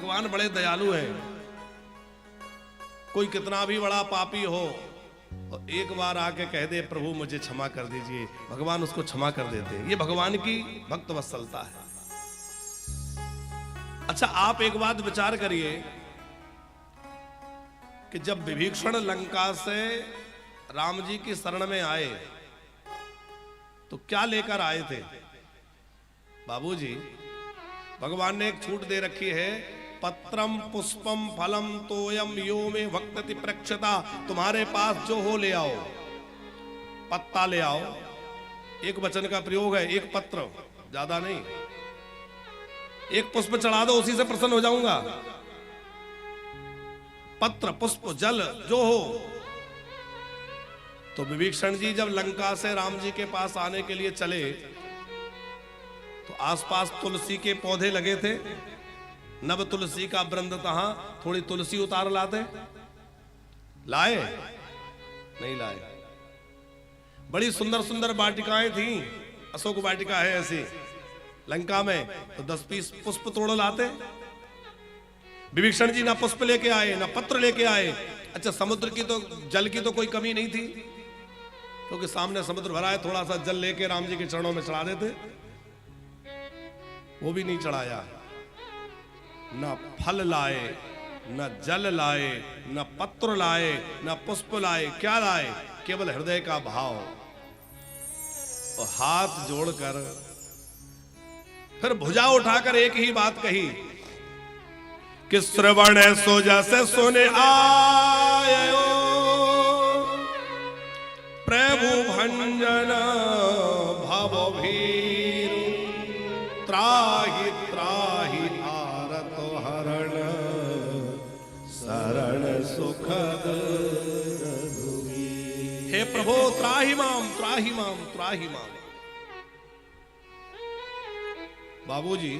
भगवान बड़े दयालु हैं। कोई कितना भी बड़ा पापी हो और एक बार आके कह दे प्रभु मुझे क्षमा कर दीजिए, भगवान उसको क्षमा कर देते हैं। ये भगवान की भक्त वत्सलता है। अच्छा, आप एक बात विचार करिए कि जब विभीषण लंका से राम जी की शरण में आए तो क्या लेकर आए थे? बाबूजी, भगवान ने एक छूट दे रखी है, पत्रम पुष्पम फलम तोयम यो में भक्ति प्रक्षता। तुम्हारे पास जो हो ले आओ, पत्ता ले आओ। एक वचन का प्रयोग है, एक पत्र, ज्यादा नहीं। एक पुष्प चढ़ा दो, उसी से प्रसन्न हो जाऊंगा। पत्र, पुष्प, जल जो हो। तो विभीषण जी जब लंका से राम जी के पास आने के लिए चले तो आसपास तुलसी के पौधे लगे थे। नव तुलसी का वृंद तहां, थोड़ी तुलसी उतार लाते। लाए? नहीं लाए। बड़ी सुंदर सुंदर वाटिकाएं थी, अशोक वाटिका है ऐसी लंका में, तो 10-20 पुष्प तोड़ लाते। विभीषण जी ना पुष्प लेके आए ना पत्र लेके आए। अच्छा, समुद्र की तो, जल की तो कोई कमी नहीं थी, क्योंकि सामने समुद्र भरा है। थोड़ा सा जल लेके राम जी के चरणों में चढ़ा देते, वो भी नहीं चढ़ाया। ना फल लाए, न जल लाए, न पत्र लाए, न पुष्प लाए। क्या लाए? केवल हृदय का भाव। और हाथ जोड़कर फिर भुजा उठाकर एक ही बात कही कि श्रवण सो जैसे सोने आयो प्रभु भंजन भव भीर त्राहि त्राहि आरत हरण शरण सुखद रघुवीर। हे प्रभु त्राहि माम त्राहि माम त्राहि माम। बाबूजी,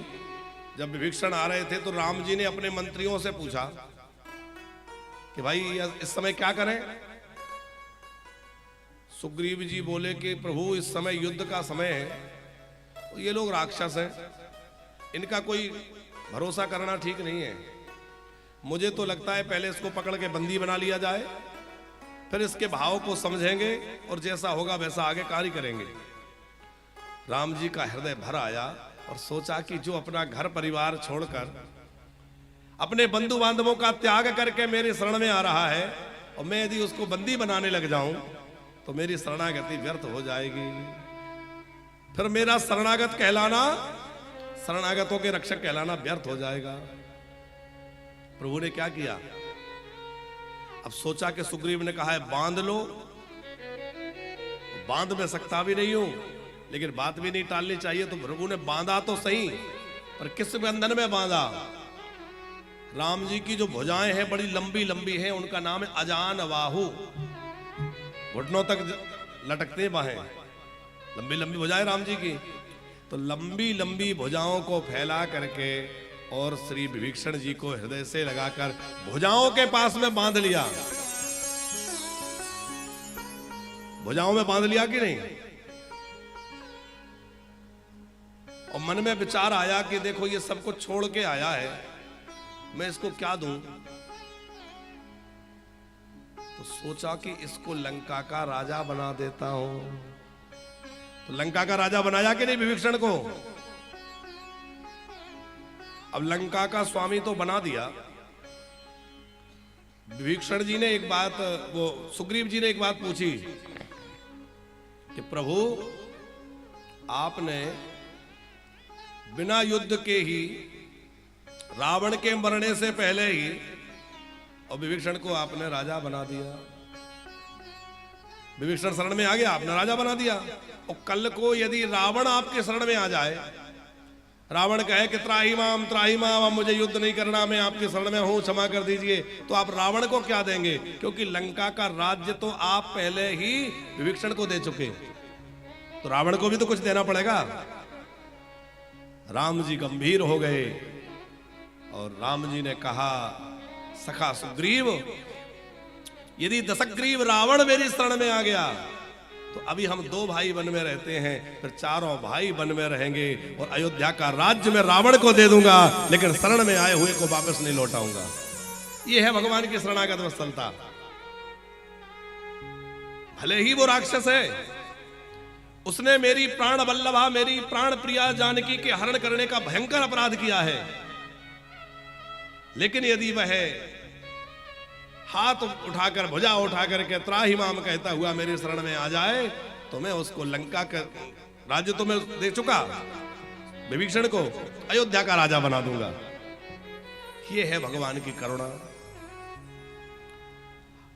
जब विभीषण आ रहे थे तो राम जी ने अपने मंत्रियों से पूछा कि भाई इस समय क्या करें? सुग्रीव जी बोले कि प्रभु इस समय युद्ध का समय है, तो ये लोग राक्षस हैं, इनका कोई भरोसा करना ठीक नहीं है। मुझे तो लगता है पहले इसको पकड़ के बंदी बना लिया जाए, फिर इसके भाव को समझेंगे और जैसा होगा वैसा आगे कार्य करेंगे। राम जी का हृदय भर आया और सोचा कि जो अपना घर परिवार छोड़कर अपने बंधु बांधवों का त्याग करके मेरी शरण में आ रहा है और मैं यदि उसको बंदी बनाने लग जाऊं तो मेरी शरणागति व्यर्थ हो जाएगी। फिर मेरा शरणागत कहलाना, शरणागतों के रक्षक कहलाना व्यर्थ हो जाएगा। प्रभु ने क्या किया? अब सोचा कि सुग्रीव ने कहा है बांध लो, बांध में सकता भी नहीं हूं, लेकिन बात भी नहीं टालनी चाहिए। तो प्रभु ने बांधा तो सही, पर किस बंधन में बांधा? राम जी की जो भुजाएं हैं बड़ी लंबी लंबी हैं, उनका नाम है अजान बाहु। घुटनों तक लटकते बाहें, लंबी लंबी भुजाएं राम जी की। तो लंबी लंबी भुजाओं को फैला करके और श्री विभीषण जी को हृदय से लगाकर भुजाओं के पास में बांध लिया। भुजाओं में बांध लिया कि नहीं? और मन में विचार आया कि देखो ये सब कुछ छोड़ के आया है, मैं इसको क्या दूं? तो सोचा कि इसको लंका का राजा बना देता हूं। तो लंका का राजा बनाया कि नहीं विभीषण को? अब लंका का स्वामी तो बना दिया। विभीषण जी ने एक बात, वो सुग्रीव जी ने एक बात पूछी कि प्रभु आपने बिना युद्ध के ही रावण के मरने से पहले ही और विभीषण को आपने राजा बना दिया। विभीषण शरण में आ गया, आपने राजा बना दिया। और कल को यदि रावण आपके शरण में आ जाए, रावण कहे कि त्राहि माम, अब मुझे युद्ध नहीं करना, मैं आपके शरण में हूं, क्षमा कर दीजिए, तो आप रावण को क्या देंगे? क्योंकि लंका का राज्य तो आप पहले ही विभीषण को दे चुके, तो रावण को भी तो कुछ देना पड़ेगा। राम जी गंभीर हो गए और राम जी ने कहा, सखा सुग्रीव, यदि दशग्रीव रावण मेरी शरण में आ गया तो अभी हम 2 भाई वन में रहते हैं, फिर 4 भाई वन में रहेंगे और अयोध्या का राज्य मैं रावण को दे दूंगा, लेकिन शरण में आए हुए को वापस नहीं लौटाऊंगा। ये है भगवान की शरणागत वत्सलता। भले ही वो राक्षस है, उसने मेरी प्राण वल्लभा, मेरी प्राण प्रिया जानकी के हरण करने का भयंकर अपराध किया है, लेकिन यदि वह हाथ उठाकर, भुजा उठाकर के त्राहि माम कहता हुआ मेरी शरण में आ जाए, तो मैं उसको लंका का राज्य तो मैं दे चुका, विभीषण को अयोध्या का राजा बना दूंगा। ये है भगवान की करुणा।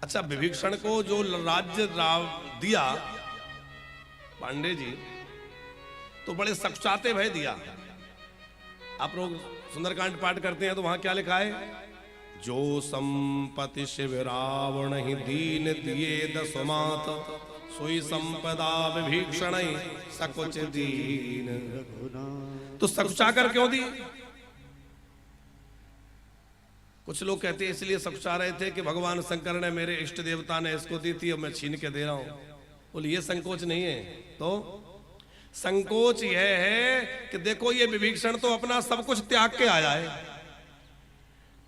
अच्छा, विभीषण को जो राज्य दिया पांडे जी, तो बड़े सकुचाते भय दिया। आप लोग सुंदरकांड पाठ करते हैं तो वहां क्या लिखा है? जो संपत्ति शिव रावण ही दीन दिए दसमात, सोई संपदा विभीषण सकुच दीन। तो सकुचा कर क्यों दी? कुछ लोग कहते हैं इसलिए सकुचा रहे थे कि भगवान शंकर ने, मेरे इष्ट देवता ने इसको दी थी और मैं छीन के दे रहा हूं। बोले ये संकोच नहीं है, तो संकोच यह है कि देखो ये विभीषण तो अपना सब कुछ त्याग के आया है,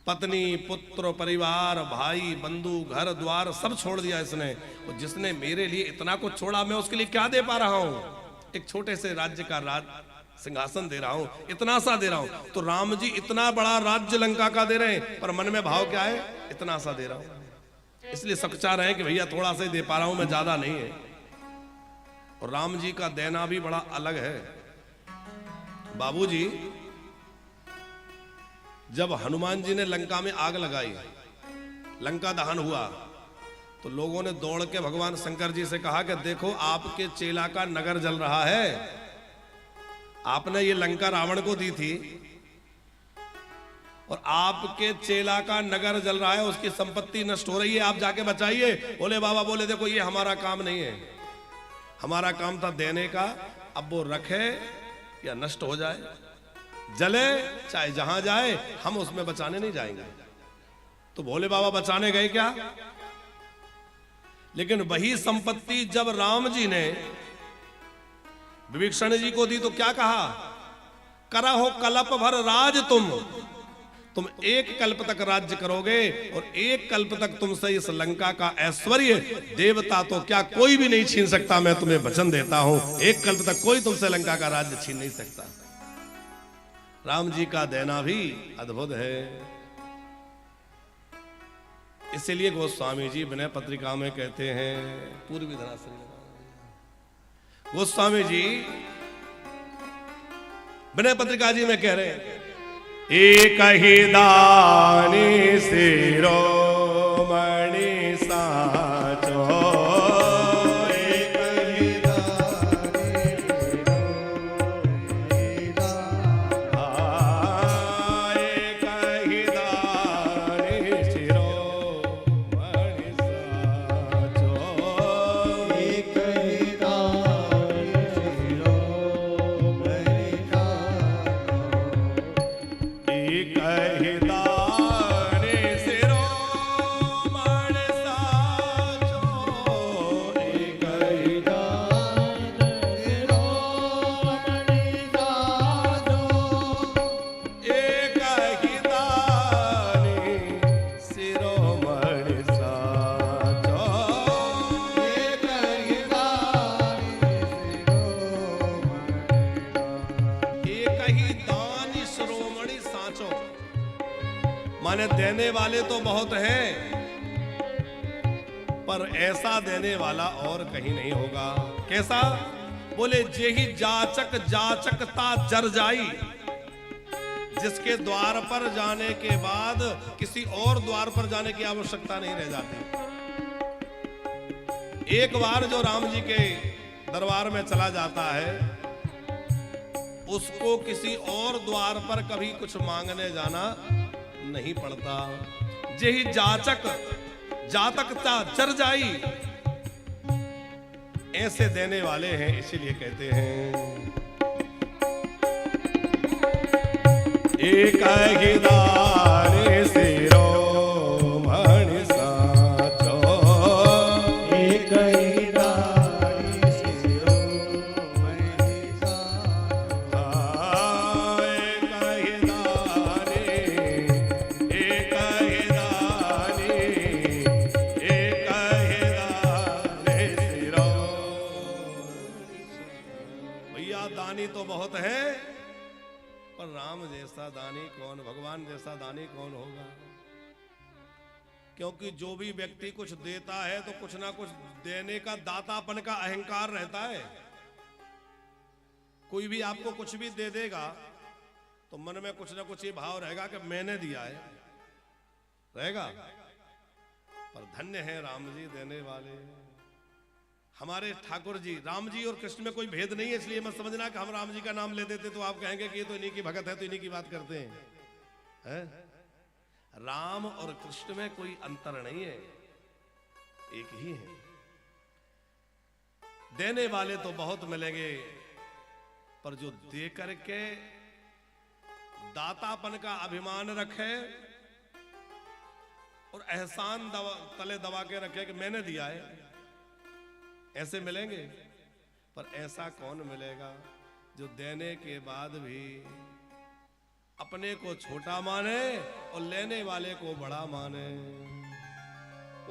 पत्नी, पुत्र, परिवार, भाई, बंधु, घर द्वार सब छोड़ दिया इसने। और जिसने मेरे लिए इतना कुछ छोड़ा, मैं उसके लिए क्या दे पा रहा हूं? एक छोटे से राज्य का सिंहासन दे रहा हूं, इतना सा दे रहा हूं। तो राम जी इतना बड़ा राज्य लंका का दे रहे हैं, पर मन में भाव क्या है? इतना सा दे रहा हूं। इसलिए सकुचा रहे हैं कि भैया थोड़ा सा ही दे पा रहा हूं, मैं ज्यादा नहीं है। और राम जी का देना भी बड़ा अलग है। बाबूजी, जब हनुमान जी ने लंका में आग लगाई, लंका दहन हुआ, तो लोगों ने दौड़ के भगवान शंकर जी से कहा कि देखो आपके चेला का नगर जल रहा है, आपने ये लंका रावण को दी थी और आपके चेला का नगर जल रहा है, उसकी संपत्ति नष्ट हो रही है, आप जाके बचाइए। बोले बाबा, बोले देखो ये हमारा काम नहीं है, हमारा काम था देने का, अब वो रखे या नष्ट हो जाए, जले चाहे जहां जाए, हम उसमें बचाने नहीं जाएंगे। तो भोले बाबा बचाने गए क्या? लेकिन वही संपत्ति जब राम जी ने विभीषण जी को दी तो क्या कहा? करा हो कल्प भर राज तुम 1 कल्प तक राज्य करोगे और 1 कल्प तक तुमसे इस लंका का ऐश्वर्य, देवता तो क्या कोई भी नहीं छीन सकता। मैं तुम्हें वचन देता हूं, 1 कल्प तक कोई तुमसे लंका का राज्य छीन नहीं सकता। राम जी का देना भी अद्भुत है। इसीलिए गोस्वामी जी विनय पत्रिका में कहते हैं, पूर्वी धराश्री गोस्वामी जी विनय पत्रिका जी में कह रहे हैं, एक ही दानी शिरोमणि साचो, माने देने वाले तो बहुत हैं, पर ऐसा देने वाला और कहीं नहीं होगा। कैसा? बोले जेहि जाचक जाचकता जर जाई, जिसके द्वार पर जाने के बाद किसी और द्वार पर जाने की आवश्यकता नहीं रह जाती। एक बार जो राम जी के दरबार में चला जाता है, उसको किसी और द्वार पर कभी कुछ मांगने जाना नहीं पड़ता। जेहि जाचक जातकता चर जाई, ऐसे देने वाले हैं। इसीलिए कहते हैं एक ही दानी शिरोमणि साचो, एक ही दानी जैसा दानी कौन, भगवान जैसा दानी कौन होगा। क्योंकि जो भी व्यक्ति कुछ देता है तो कुछ ना कुछ देने का, दातापन का अहंकार रहता है। कोई भी आपको कुछ भी दे देगा तो मन में कुछ ना कुछ ये भाव रहेगा कि मैंने दिया है, रहेगा। पर धन्य है राम जी देने वाले। हमारे ठाकुर जी, राम जी और कृष्ण में कोई भेद नहीं है, इसलिए मत समझना कि हम राम जी का नाम ले देते तो आप कहेंगे कि ये तो इन्हीं की भगत है तो इन्हीं की बात करते हैं। राम और कृष्ण में कोई अंतर नहीं है, एक ही है। देने वाले तो बहुत मिलेंगे, पर जो दे करके दातापन का अभिमान रखे और एहसान तले दबा के रखे कि मैंने दिया है, ऐसे मिलेंगे। पर ऐसा कौन मिलेगा जो देने के बाद भी अपने को छोटा माने और लेने वाले को बड़ा माने।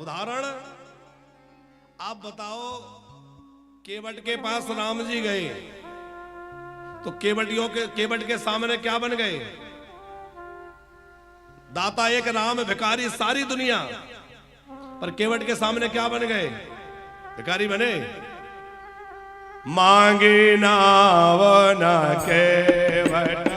उदाहरण आप बताओ, केवट के पास राम जी गए तो केवट के सामने क्या बन गए? दाता एक राम, भिखारी सारी दुनिया। पर केवट के सामने क्या बन गए? भिखारी बने। मांगे नावन केवट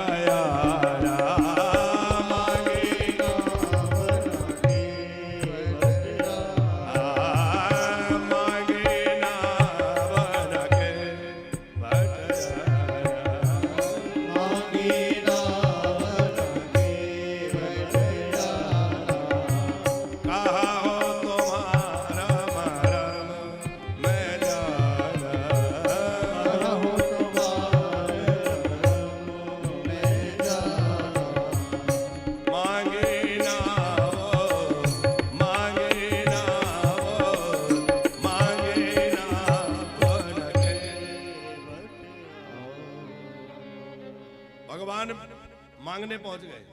मांगने पहुंच गए।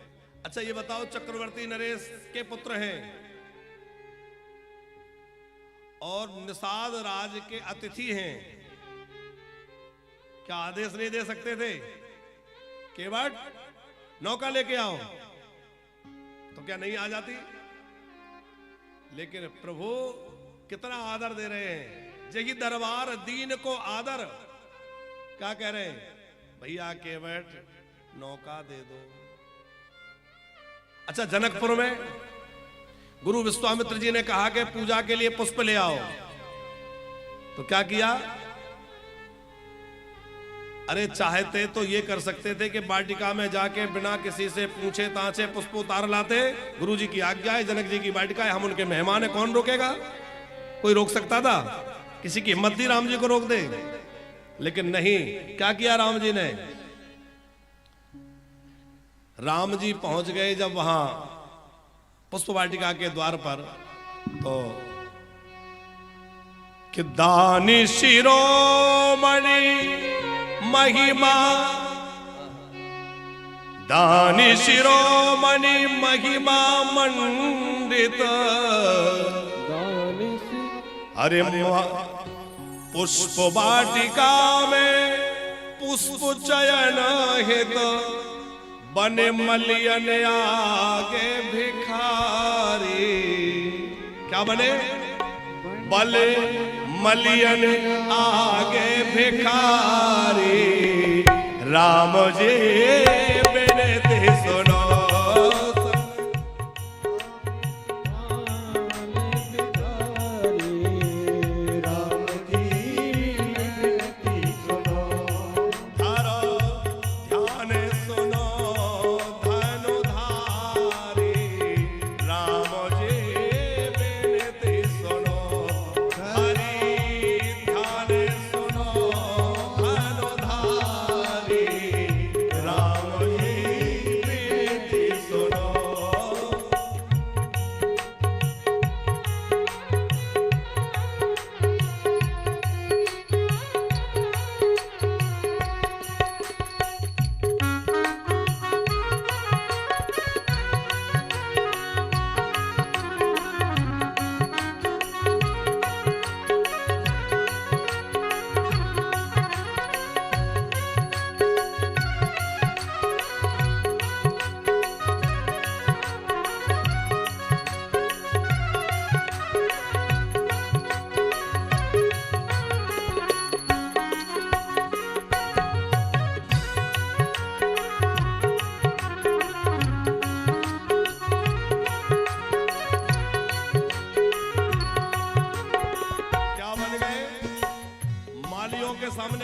अच्छा ये बताओ, चक्रवर्ती नरेश के पुत्र हैं और निषाद राज के अतिथि हैं, क्या आदेश नहीं दे सकते थे? केवट नौका लेके आओ, तो क्या नहीं आ जाती? लेकिन प्रभु कितना आदर दे रहे हैं। जगी दरबार दीन को आदर, क्या कह रहे हैं? भैया केवट नौका दे दो। अच्छा, जनकपुर में गुरु विश्वामित्र जी ने कहा कि पूजा के लिए पुष्प ले आओ, तो क्या किया? अरे चाहते तो ये कर सकते थे कि वाटिका में जाके बिना किसी से पूछे ताछे पुष्प उतार लाते। गुरु जी की आज्ञा है, जनक जी की वाटिका है, हम उनके मेहमान है, कौन रोकेगा? कोई रोक सकता था? किसी की हिम्मत थी राम जी को रोक दे? लेकिन नहीं, क्या किया राम जी ने? राम जी पहुंच गए जब वहां पुष्प वाटिका के द्वार पर, तो कि दानी शिरोमणि महिमा, दानी शिरोमणि महिमा मंडित, अरे पुष्प वाटिका में पुष्प चयन हित, बने मलियन आगे भिखारी। क्या बने? बले मलियन आगे भिखारी, राम जी बिनती सुनो। राम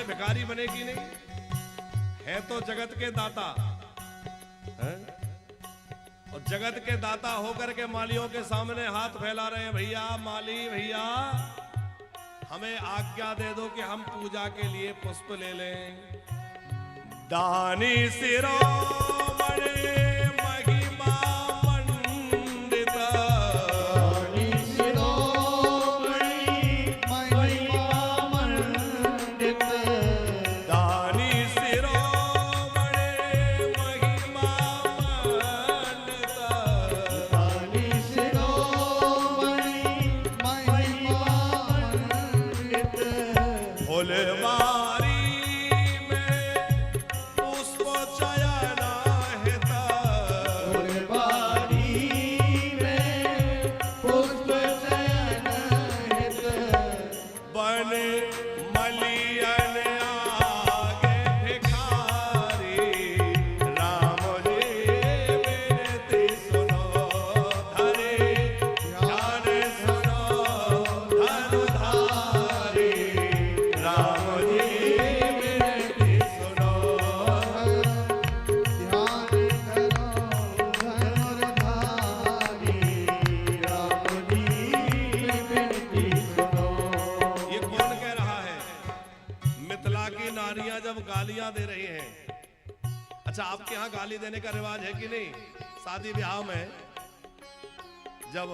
भिखारी बने कि नहीं? है तो जगत के दाता है? और जगत के दाता होकर के मालियों के सामने हाथ फैला रहे हैं, भैया माली भैया हमें आज्ञा दे दो कि हम पूजा के लिए पुष्प ले लें। दानी शिरोमणि महिमा मंडित, दानी शिरोमणि महिमा मंडित, दानी शिरोमणि महिमा मंडित, दानी शिरोमणि महिमा मंडित, फुलवारी गालियां दे रही हैं। अच्छा, आपके यहाँ गाली देने का रिवाज है कि नहीं? शादी ब्याह में जब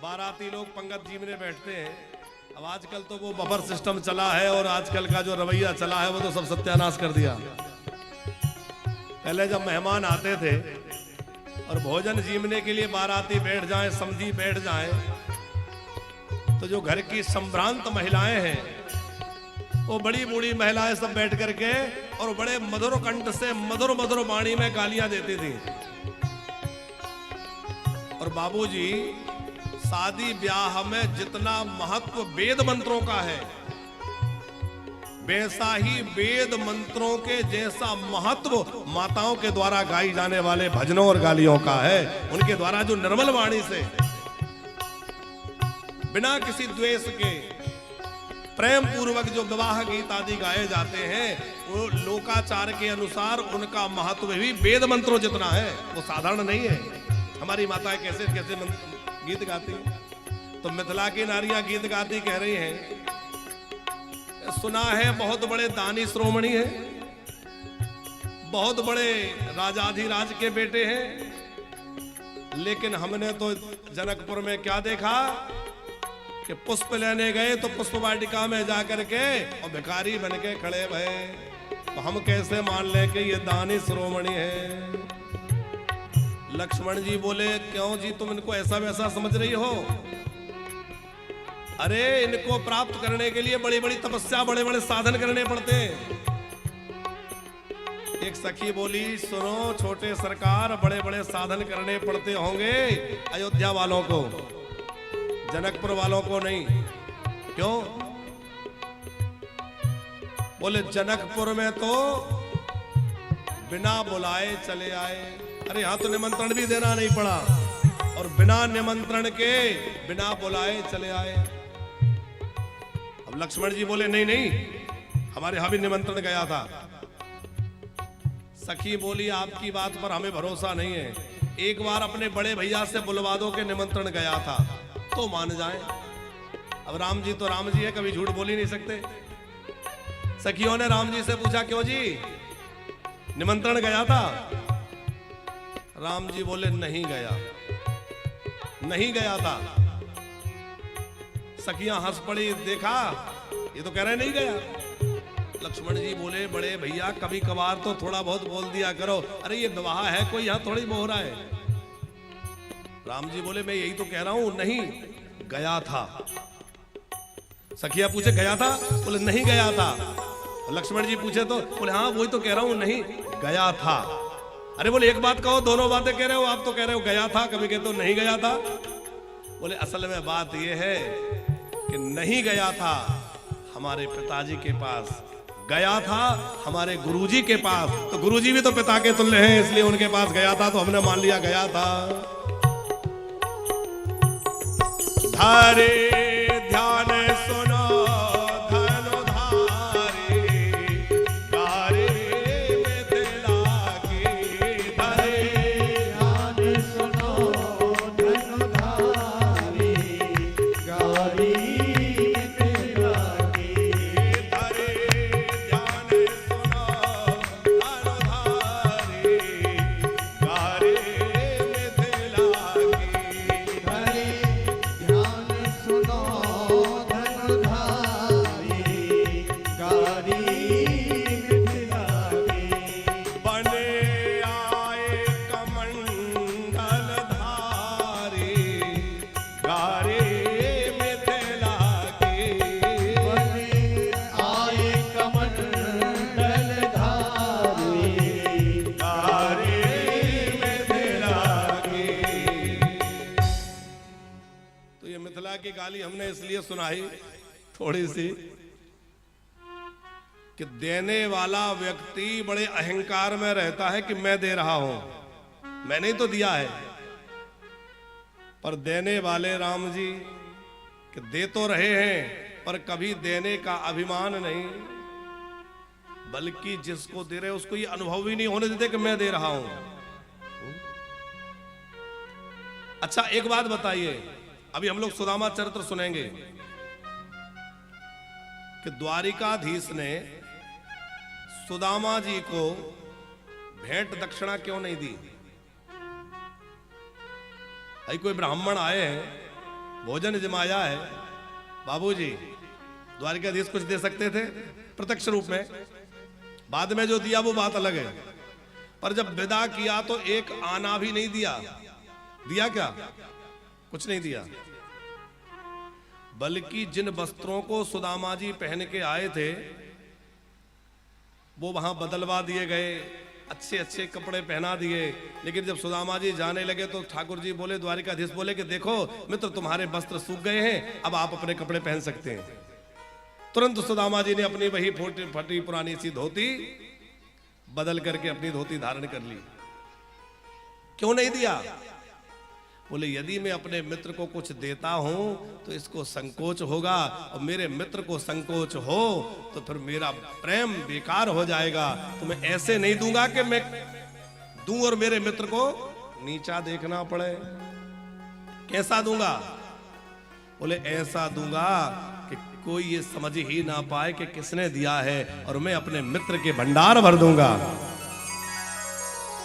बाराती लोग पंगत जीवने बैठते हैं, अब आजकल तो वो बफर सिस्टम चला है और आजकल का जो रवैया चला है वो तो सब सत्यानाश कर दिया। पहले जब मेहमान आते थे और भोजन जीवने के लिए बाराती बैठ जाएं, समधी बैठ जाएं, तो जो घर की संभ्रांत महिलाएं हैं वो बड़ी बूढ़ी महिलाएं सब बैठ करके और बड़े मधुर कंठ से मधुर मधुर वाणी में गालियां देती थी। और बाबूजी, शादी ब्याह में जितना महत्व वेद मंत्रों का है, वैसा ही वेद मंत्रों के जैसा महत्व माताओं के द्वारा गाई जाने वाले भजनों और गालियों का है। उनके द्वारा जो निर्मल वाणी से बिना किसी द्वेष के प्रेम पूर्वक जो विवाह गीत आदि गाए जाते हैं, वो लोकाचार के अनुसार उनका महत्व भी वेद मंत्रों जितना है, वो साधारण नहीं है। हमारी माताएं कैसे कैसे गीत गाती हैं। तो मिथिला की नारियां गीत गाती कह रही हैं, सुना है बहुत बड़े दानी श्रोमणी हैं, बहुत बड़े राजाधिराज के बेटे हैं, लेकिन हमने तो जनकपुर में क्या देखा कि पुष्प लेने गए तो पुष्प वाटिका में जाकर के और भिखारी बन के खड़े भये, तो हम कैसे मान लें कि ये दानी श्रोमणी है। लक्ष्मण जी बोले, क्यों जी तुम इनको ऐसा वैसा समझ रही हो? अरे इनको प्राप्त करने के लिए बड़ी बड़ी तपस्या, बड़े बड़े साधन करने पड़ते हैं। एक सखी बोली, सुनो छोटे सरकार, बड़े बड़े साधन करने पड़ते होंगे अयोध्या वालों को, जनकपुर वालों को नहीं। क्यों? बोले जनकपुर में तो बिना बुलाए चले आए। अरे यहां तो निमंत्रण भी देना नहीं पड़ा और बिना निमंत्रण के बिना बुलाए चले आए। अब लक्ष्मण जी बोले, नहीं नहीं, हमारे यहां भी निमंत्रण गया था। सखी बोली, आपकी बात पर हमें भरोसा नहीं है, एक बार अपने बड़े भैया से बुलवा दो के निमंत्रण गया था तो मान जाए। अब राम जी तो राम जी है, कभी झूठ बोल ही नहीं सकते। सखियों ने राम जी से पूछा, क्यों जी निमंत्रण गया था? राम जी बोले, नहीं गया, नहीं गया था। सखियां हंस पड़ी, देखा ये तो कह रहे नहीं गया। लक्ष्मण जी बोले, बड़े भैया कभी कभार तो थोड़ा बहुत बोल दिया करो, अरे ये विवाह है, कोई यहां थोड़ी बोल रहा है। राम जी बोले, मैं यही तो कह रहा हूं, नहीं गया था। सखिया पूछे, गया था? बोले नहीं गया था। लक्ष्मण जी पूछे तो बोले, हाँ वही तो कह रहा हूं, नहीं गया था। अरे बोले, एक बात कहो, दोनों बातें कह रहे हो, आप तो कह रहे हो गया था, कभी कहते हो नहीं गया था। बोले, असल में बात यह है कि नहीं गया था हमारे पिताजी के पास, गया था हमारे गुरुजी के पास। तो गुरुजी भी तो पिता के तुल्य हैं, इसलिए उनके पास गया था तो हमने मान लिया गया था। धारे ध्यान सुनो धनुधारी, बेदा की गाली हमने इसलिए सुनाई थोड़ी सी कि देने वाला व्यक्ति बड़े अहंकार में रहता है कि मैं दे रहा हूं, मैंने ही तो दिया है। पर देने वाले राम जी कि दे तो रहे हैं पर कभी देने का अभिमान नहीं, बल्कि जिसको दे रहे उसको ये अनुभव ही नहीं होने देते कि मैं दे रहा हूं। अच्छा एक बात बताइए, अभी हम लोग सुदामा चरित्र सुनेंगे कि द्वारिकाधीश ने सुदामा जी को भेंट दक्षिणा क्यों नहीं दी? भाई कोई ब्राह्मण आए हैं, भोजन जमाया है, बाबूजी द्वारिकाधीश कुछ दे सकते थे प्रत्यक्ष रूप में, बाद में जो दिया वो बात अलग है। पर जब विदा किया तो एक आना भी नहीं दिया। दिया क्या? कुछ नहीं दिया। बल्कि जिन वस्त्रों को सुदामा जी पहन के आए थे वो वहां बदलवा दिए गए, अच्छे अच्छे कपड़े पहना दिए। लेकिन जब सुदामा जी जाने लगे तो ठाकुर जी बोले, द्वारिकाधीश बोले कि देखो मित्र तुम्हारे वस्त्र सूख गए हैं, अब आप अपने कपड़े पहन सकते हैं। तुरंत सुदामा जी ने अपनी वही फटी पुरानी सी धोती बदल करके अपनी धोती धारण कर ली। क्यों नहीं दिया? बोले यदि मैं अपने मित्र को कुछ देता हूं तो इसको संकोच होगा, और मेरे मित्र को संकोच हो तो फिर मेरा प्रेम बेकार हो जाएगा। तो मैं ऐसे नहीं दूंगा कि मैं दूं और मेरे मित्र को नीचा देखना पड़े। कैसा दूंगा? बोले ऐसा दूंगा कि कोई ये समझ ही ना पाए कि किसने दिया है, और मैं अपने मित्र के भंडार भर दूंगा।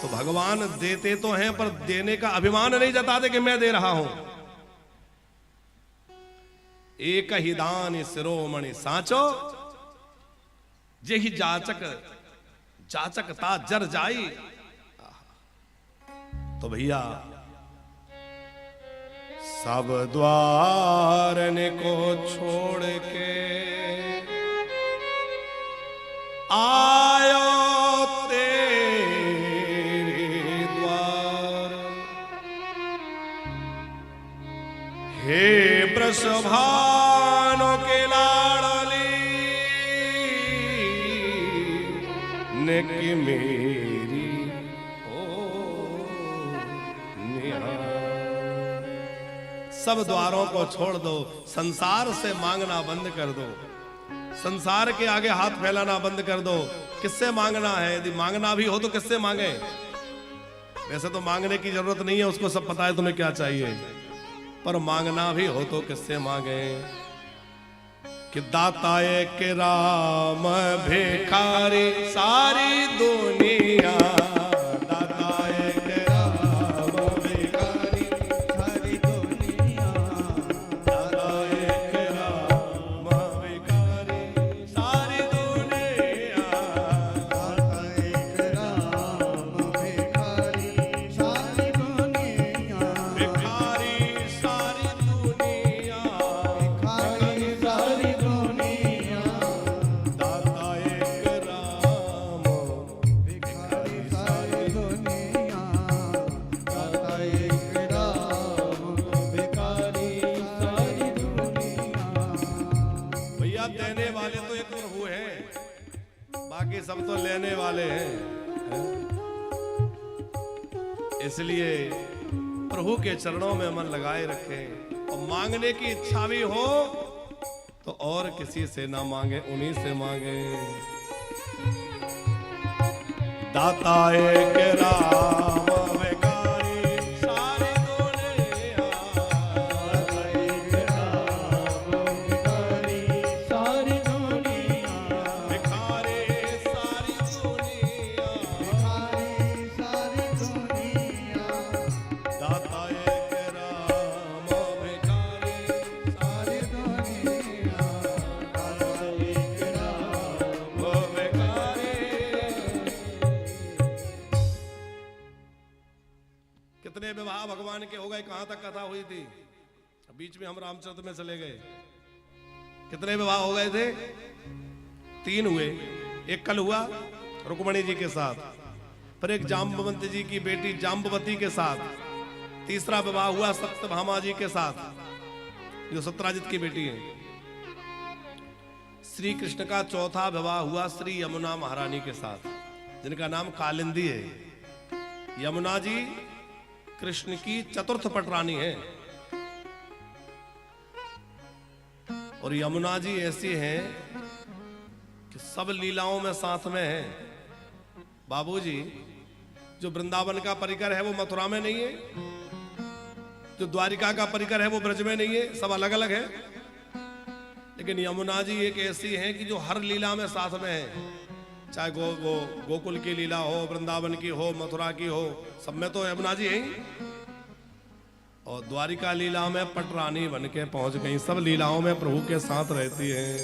तो भगवान देते तो हैं पर देने का अभिमान नहीं जताते कि मैं दे रहा हूं। एक ही दान शिरोमणि साचो, जेहि जाचक जाचक ता जर जाई। तो भैया सब द्वारन को छोड़ के आयो हे वृषभानु के लाडली ने की मेरी ओ निहार। सब द्वारों को छोड़ दो, संसार से मांगना बंद कर दो, संसार के आगे हाथ फैलाना बंद कर दो। किससे मांगना है? यदि मांगना भी हो तो किससे मांगे? वैसे तो मांगने की जरूरत नहीं है, उसको सब पता है तुम्हें क्या चाहिए। पर मांगना भी हो तो किससे मांगे? कि दाता एक राम भिखारी सारी दुनिया, दाता एक राम भिखारी सारी दुनिया, दाता एक राम भिखारी सारी दुनिया, दाता एक राम भिखारी सारी दुनिया, भिखारी सारी दुनिया, भिखारी सारी दुनिया, दाता एक राम भिखारी सारी दुनिया, दाता एक राम भिखारी सारी दुनिया। भैया देने वाले तो एक प्रभु हैं, बाकी सब तो लेने वाले हैं। इसलिए प्रभु के चरणों में मन लगाए रखें, और मांगने की इच्छा भी हो तो और किसी से ना मांगे, उन्हीं से मांगे। दाता एक राम भिखारी सारी दुनिया, दाता एक राम भिखारी सारी दुनिया, भिखारी सारी दुनिया, भिखारी सारी दुनिया, दाता एक राम भिखारी सारी दुनिया, दाता एक राम भिखारी। कितने विवाह भगवान के हो गए? कहां तक कथा हुई थी? बीच में हम रामचरित्र में चले गए। कितने विवाह हो गए थे? 3 हुए। एक कल हुआ रुक्मणी जी के साथ, फिर एक जाम्बवंत जी की बेटी जाम्बवती के साथ, तीसरा विवाह हुआ सत्यभामा जी के साथ, जो सत्राजित की बेटी है। श्री कृष्ण का चौथा विवाह हुआ श्री यमुना महारानी के साथ, जिनका नाम कालिंदी है। यमुना जी कृष्ण की चतुर्थ पटरानी है। और यमुना जी ऐसी हैं कि सब लीलाओं में साथ में है। बाबूजी, जो वृंदावन का परिकर है वो मथुरा में नहीं है, जो द्वारिका का परिकर है वो ब्रज में नहीं है, सब अलग अलग है। लेकिन यमुना जी एक ऐसी हैं कि जो हर लीला में साथ में है। चाहे गोकुल की लीला हो, वृंदावन की हो, मथुरा की हो, सब में तो यमुना जी हैं। और द्वारिका लीला में पटरानी बन के पहुंच गई, सब लीलाओं में प्रभु के साथ रहती हैं।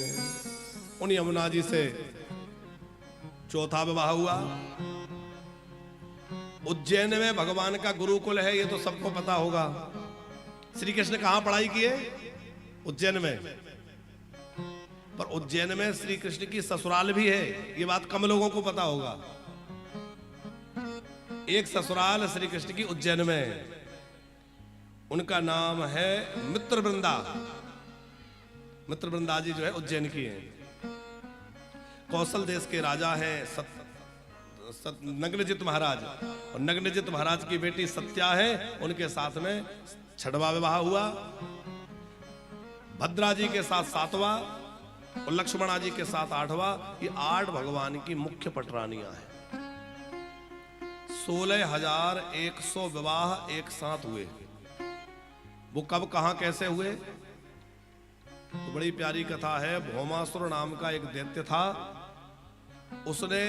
उन यमुना जी से चौथा विवाह हुआ। उज्जैन में भगवान का गुरुकुल है, ये तो सबको पता होगा। श्री कृष्ण कहाँ पढ़ाई किए? उज्जैन में। पर उज्जैन में श्री कृष्ण की ससुराल भी है, ये बात कम लोगों को पता होगा। एक ससुराल श्री कृष्ण की उज्जैन में है, उनका नाम है मित्र वृंदा। मित्र वृंदा जी जो है उज्जैन की है। कौशल देश के राजा हैं नग्नजित महाराज, और नग्नजित महाराज की बेटी सत्या है, उनके साथ में छठवां विवाह हुआ। भद्रा जी के साथ सातवां और लक्ष्मणा जी के साथ आठवां। ये 8 भगवान की मुख्य पटरानियां हैं। 16,100 विवाह एक साथ हुए। वो कब कहां कैसे हुए तो बड़ी प्यारी कथा है। भौमासुर नाम का एक दैत्य था, उसने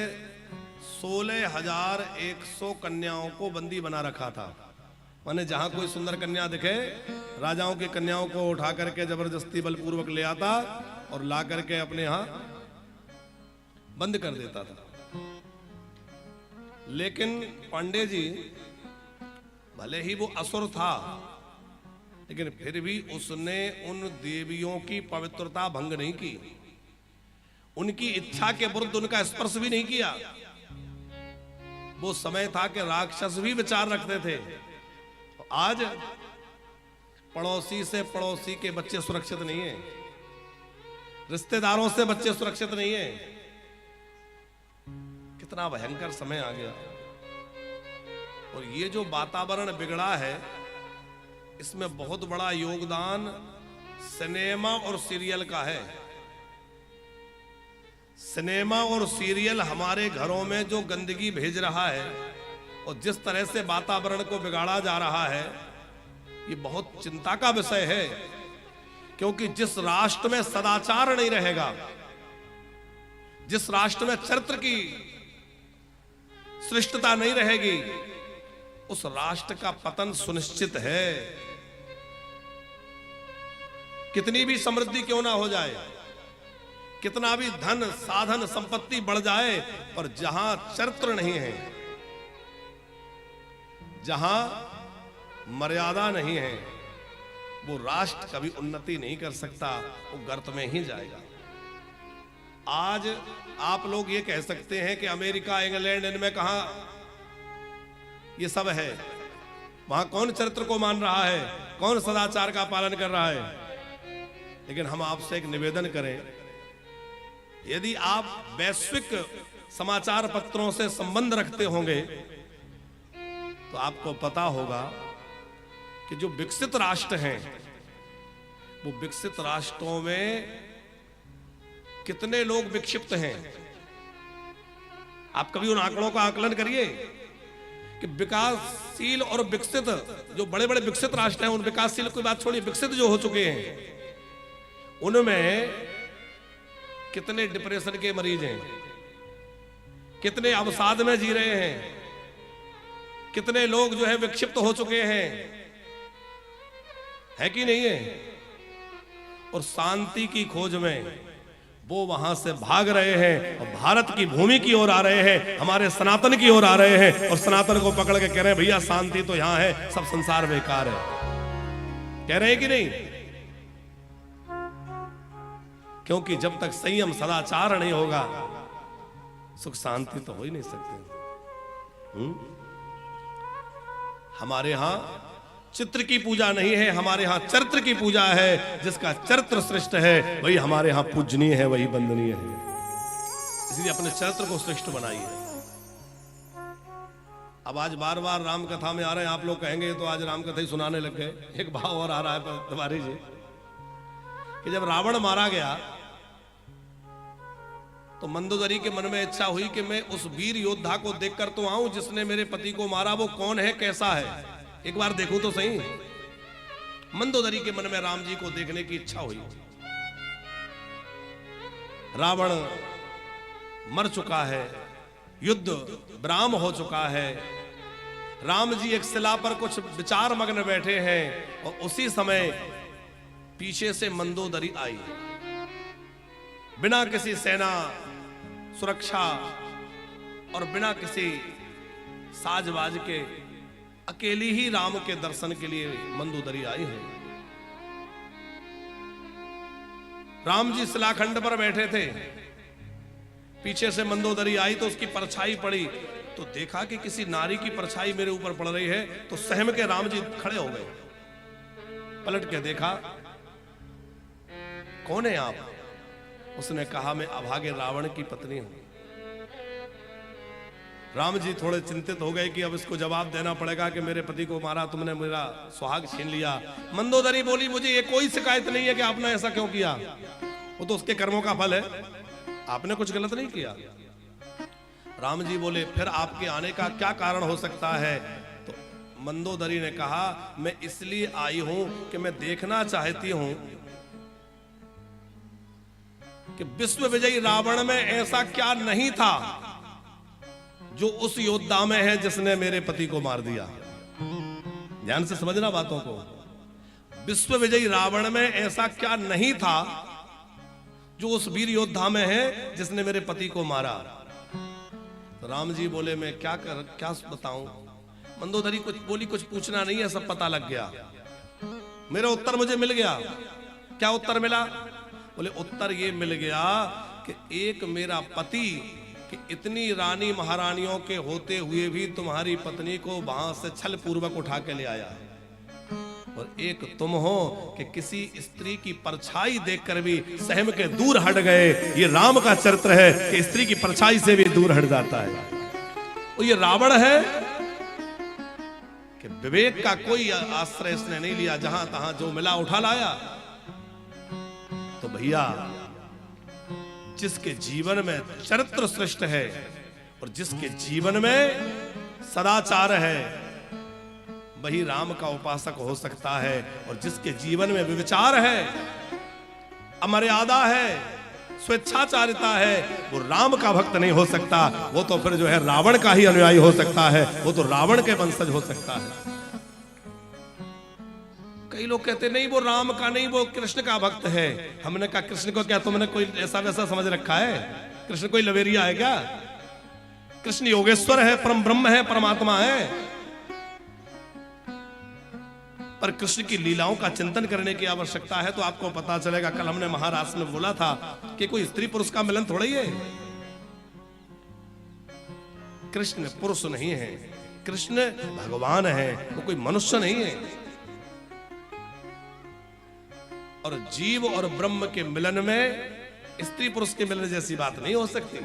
16,100 कन्याओं को बंदी बना रखा था। माने जहां कोई सुंदर कन्या दिखे, राजाओं की कन्याओं को उठा करके जबरदस्ती बलपूर्वक ले आता और ला करके अपने यहां बंद कर देता था। लेकिन पांडे जी, भले ही वो असुर था, लेकिन फिर भी उसने उन देवियों की पवित्रता भंग नहीं की, उनकी इच्छा के विरुद्ध उनका स्पर्श भी नहीं किया। वो समय था कि राक्षस भी विचार रखते थे। आज पड़ोसी से पड़ोसी के बच्चे सुरक्षित नहीं है, रिश्तेदारों से बच्चे सुरक्षित नहीं है। कितना भयंकर समय आ गया। और ये जो वातावरण बिगड़ा है, इसमें बहुत बड़ा योगदान सिनेमा और सीरियल का है। सिनेमा और सीरियल हमारे घरों में जो गंदगी भेज रहा है और जिस तरह से वातावरण को बिगाड़ा जा रहा है, ये बहुत चिंता का विषय है। क्योंकि जिस राष्ट्र में सदाचार नहीं रहेगा, जिस राष्ट्र में चरित्र की श्रेष्ठता नहीं रहेगी, उस राष्ट्र का पतन सुनिश्चित है। कितनी भी समृद्धि क्यों ना हो जाए, कितना भी धन साधन संपत्ति बढ़ जाए, पर जहां चरित्र नहीं है, जहां मर्यादा नहीं है, वो राष्ट्र कभी उन्नति नहीं कर सकता, वो गर्त में ही जाएगा। आज आप लोग ये कह सकते हैं कि अमेरिका, इंग्लैंड, इनमें कहां ये सब है? वहां कौन चरित्र को मान रहा है? कौन सदाचार का पालन कर रहा है? लेकिन हम आपसे एक निवेदन करें, यदि आप वैश्विक समाचार पत्रों से संबंध रखते होंगे तो आपको पता होगा कि जो विकसित राष्ट्र हैं, वो विकसित राष्ट्रों में कितने लोग विक्षिप्त हैं। आप कभी उन आंकड़ों का आकलन करिए कि विकासशील और विकसित, जो बड़े बड़े विकसित राष्ट्र हैं, उन विकासशील की बात छोड़िए, विकसित जो हो चुके हैं, उनमें कितने डिप्रेशन के मरीज हैं, कितने अवसाद में जी रहे हैं, कितने लोग जो है विक्षिप्त हो चुके हैं, है कि नहीं है? और शांति की खोज में वो वहां से भाग रहे हैं और भारत की भूमि की ओर आ रहे हैं, हमारे सनातन की ओर आ रहे हैं, और सनातन को पकड़ के कह रहे हैं भैया शांति तो यहां है, सब संसार बेकार है। कह रहे हैं कि नहीं? क्योंकि जब तक संयम सदाचार नहीं होगा, सुख शांति तो हो ही नहीं सकते। हमारे यहां चित्र की पूजा नहीं है, हमारे यहाँ चरित्र की पूजा है। जिसका चरित्र श्रेष्ठ है वही हमारे यहाँ पूजनीय है, वही वंदनीय है। इसलिए अपने चरित्र को श्रेष्ठ बनाइए। अब आज बार बार राम कथा में आ रहे हैं, आप लोग कहेंगे तो आज राम कथा ही सुनाने लग गए। एक भाव और आ रहा है तिवारी जी कि जब रावण मारा गया तो मंदोदरी के मन में इच्छा हुई कि मैं उस वीर योद्धा को देखकर तो आऊं जिसने मेरे पति को मारा, वो कौन है, कैसा है, एक बार देखूं तो सही। मंदोदरी के मन में राम जी को देखने की इच्छा हुई। रावण मर चुका है, युद्ध विराम हो चुका है, राम जी एक शिला पर कुछ विचार मग्न बैठे हैं और उसी समय पीछे से मंदोदरी आई। बिना किसी सेना सुरक्षा और बिना किसी साजबाज के अकेली ही राम के दर्शन के लिए मंदोदरी आई है। राम जी शिलाखंड पर बैठे थे, पीछे से मंदोदरी आई तो उसकी परछाई पड़ी तो देखा कि किसी नारी की परछाई मेरे ऊपर पड़ रही है, तो सहम के राम जी खड़े हो गए। पलट के देखा, कौन है आप? उसने कहा, मैं अभागे रावण की पत्नी हूं। राम जी थोड़े चिंतित हो गए कि अब इसको जवाब देना पड़ेगा कि मेरे पति को मारा तुमने, मेरा सुहाग छीन लिया। मंदोदरी बोली, मुझे ये कोई शिकायत नहीं है कि आपने ऐसा क्यों किया, वो तो उसके कर्मों का फल है, आपने कुछ गलत नहीं किया। राम जी बोले, फिर आपके आने का क्या कारण हो सकता है? तो मंदोदरी ने कहा, मैं इसलिए आई हूं कि मैं देखना चाहती हूं कि विश्व विजयी रावण में ऐसा क्या नहीं था जो उस योद्धा में है जिसने मेरे पति को मार दिया। ध्यान से समझना बातों को। विश्व विजयी रावण में ऐसा क्या नहीं था जो उस वीर योद्धा में है जिसने मेरे पति को मारा। तो राम जी बोले, मैं क्या बताऊं? मंदोदरी कुछ बोली, कुछ पूछना नहीं है, सब पता लग गया, मेरा उत्तर मुझे मिल गया। क्या उत्तर मिला? बोले, उत्तर ये मिल गया कि एक मेरा पति कि इतनी रानी महारानियों के होते हुए भी तुम्हारी पत्नी को वहां से छल पूर्वक उठा के ले आया, और एक तुम हो कि किसी स्त्री की परछाई देखकर भी सहम के दूर हट गए। ये राम का चरित्र है कि स्त्री की परछाई से भी दूर हट जाता है। और ये रावण है कि विवेक का कोई आश्रय इसने नहीं लिया, जहां तहां जो मिला उठा लाया। तो भैया, जिसके जीवन में चरित्र श्रेष्ठ है और जिसके जीवन में सदाचार है वही राम का उपासक हो सकता है, और जिसके जीवन में विचार है, अमर्यादा है, स्वेच्छाचारिता है, वो राम का भक्त नहीं हो सकता। वो तो फिर जो है रावण का ही अनुयायी हो सकता है, वो तो रावण के वंशज हो सकता है। कई लोग कहते नहीं वो राम का नहीं, वो कृष्ण का भक्त है। हमने कहा, कृष्ण को क्या तुमने कोई ऐसा वैसा समझ रखा है? कृष्ण कोई लवेरिया है क्या? कृष्ण योगेश्वर है, परम ब्रह्म है, परमात्मा है। पर कृष्ण की लीलाओं का चिंतन करने की आवश्यकता है, तो आपको पता चलेगा। कल हमने महाराष्ट्र में बोला था कि कोई स्त्री पुरुष का मिलन थोड़ा ही है। कृष्ण पुरुष नहीं है, कृष्ण भगवान है, वो कोई मनुष्य नहीं है। और जीव और ब्रह्म के मिलन में स्त्री पुरुष के मिलन जैसी बात नहीं हो सकती।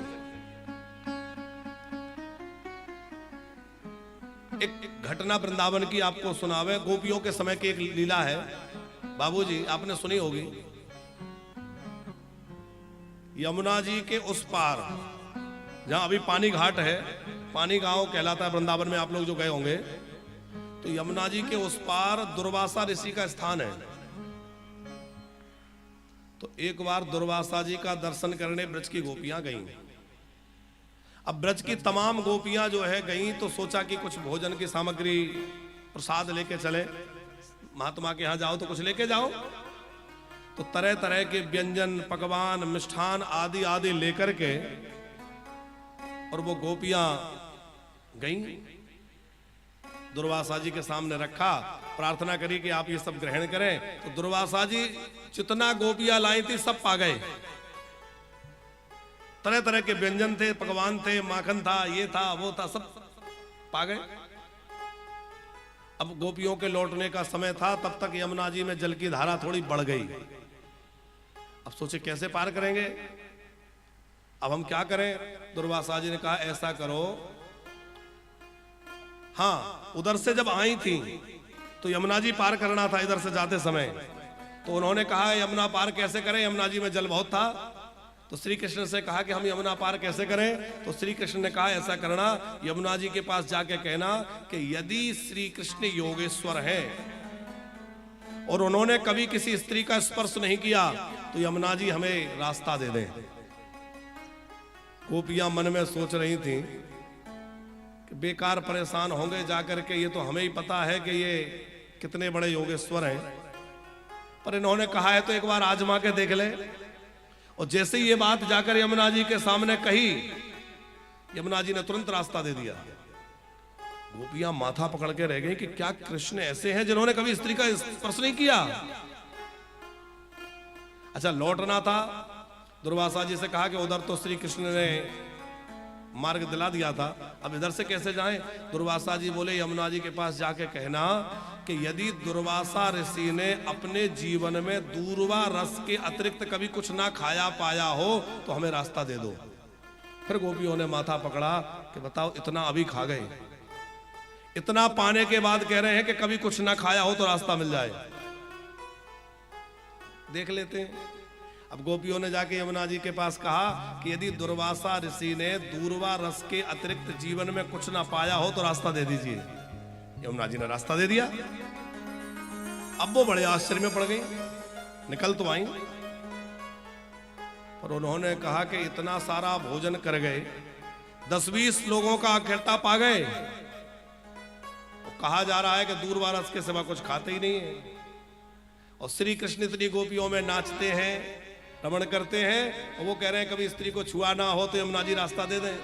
एक घटना वृंदावन की आपको सुनावे। गोपियों के समय की एक लीला है, बाबूजी आपने सुनी होगी। यमुना जी के उस पार, जहां अभी पानी घाट है, पानी गांव कहलाता है वृंदावन में, आप लोग जो गए होंगे, तो यमुना जी के उस पार दुर्वासा ऋषि का स्थान है। तो एक बार दुर्वासा जी का दर्शन करने ब्रज की गोपियां गईं। अब ब्रज की तमाम गोपियां जो है गईं, तो सोचा कि कुछ भोजन की सामग्री, प्रसाद लेके चले। महात्मा के यहां जाओ तो कुछ लेके जाओ। तो तरह तरह के व्यंजन, पकवान, मिष्ठान आदि आदि लेकर के और वो गोपियां गईं, दुर्वासा जी के सामने रखा, प्रार्थना करी कि आप ये सब ग्रहण करें। तो दुर्वासा जी जितना गोपियां लाई थी सब पा गए। तरह तरह के व्यंजन थे, पकवान थे, माखन था, ये था, वो था, सब पा गए। अब गोपियों के लौटने का समय था, तब तक यमुना जी में जल की धारा थोड़ी बढ़ गई। अब सोचे कैसे पार करेंगे, अब हम क्या करें। दुर्वासा जी ने कहा ऐसा करो, हाँ उधर से जब आई थी तो यमुना जी पार करना था इधर से जाते समय, तो उन्होंने कहा यमुना पार कैसे करें, यमुना जी में जल बहुत था। तो श्री कृष्ण से कहा कि हम यमुना पार कैसे करें। तो श्री कृष्ण ने कहा ऐसा करना, यमुना जी के पास जाके कहना कि यदि श्री कृष्ण योगेश्वर हैं और उन्होंने कभी किसी स्त्री का स्पर्श नहीं किया तो यमुना जी हमें रास्ता दे दें। गोपियां मन में सोच रही थी कि बेकार परेशान होंगे जाकर के, ये तो हमें ही पता है कि ये कितने बड़े योगेश्वर हैं, पर इन्होंने कहा है तो एक बार आजमा के देख ले। और जैसे ही ये बात जाकर यमुना जी के सामने कही, यमुना जी ने तुरंत रास्ता दे दिया। गोपियां माथा पकड़ के रह गई कि क्या कृष्ण ऐसे हैं जिन्होंने कभी स्त्री का स्पर्श नहीं किया। अच्छा लौटना था, दुर्वासा जी से कहा कि उधर तो श्री कृष्ण ने मार्ग दिला दिया था, अब इधर से कैसे जाएं। दुर्वासा जी बोले यमुना जी के पास जाके कहना कि यदि दुर्वासा ऋषि ने अपने जीवन में दूर्वा रस के अतिरिक्त कभी कुछ ना खाया पाया हो तो हमें रास्ता दे दो। फिर गोपियों ने माथा पकड़ा कि बताओ इतना अभी खा गए, इतना पाने के बाद कह रहे हैं कि कभी कुछ ना खाया हो तो रास्ता मिल जाए, देख लेते हैं। अब गोपियों ने जाके यमुना जी के पास कहा कि यदि दुर्वासा ऋषि ने दूर्वा रस के अतिरिक्त जीवन में कुछ ना पाया हो तो रास्ता दे दीजिए। यमुना जी ने रास्ता दे दिया। अब वो बड़े आश्चर्य में पड़ गई, निकल तो आई, पर उन्होंने कहा कि इतना सारा भोजन कर गए, 10-20 लोगों का आखिरता पा गए, कहा जा रहा है कि दूर्वा रस के सिवा कुछ खाते ही नहीं है। और श्री कृष्ण इतनी गोपियों में नाचते हैं, रमण करते हैं, और वो कह रहे हैं कभी स्त्री को छुआ ना हो तो यमुना जी रास्ता दे दें।